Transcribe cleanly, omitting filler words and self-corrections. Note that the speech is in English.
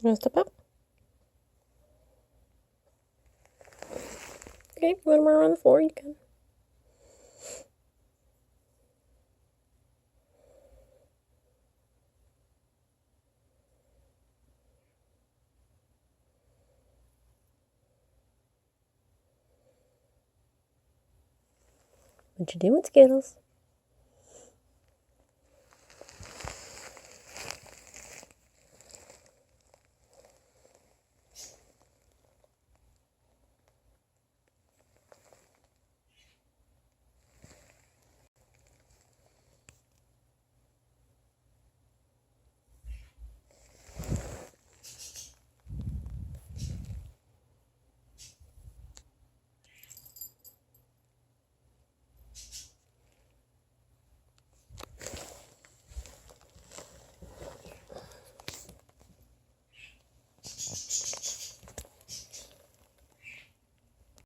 You want to step up? Okay, you want to run around the floor? You can. What you doing, Skittles?